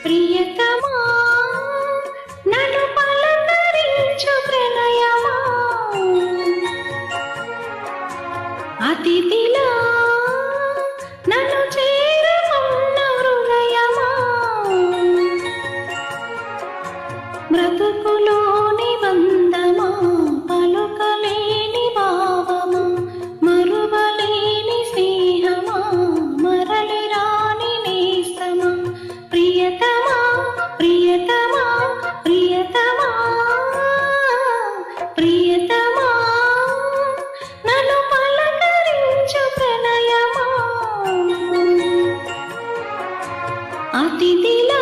ప్రియతమా నన్ను పలకరించు ప్రణయమా అతిథిలా నన్ను చేరుకున్న హృదయమా బ్రతుకులోని బంధమా పలుకలేని భావమా మరువలేని స్నేహమా మరలి రాని నేస్తమా ప్రియతమా ప్రియతమా ప్రియతమా ప్రియతమా నన్ను పలకరించు ప్రణయమా అతిథిలా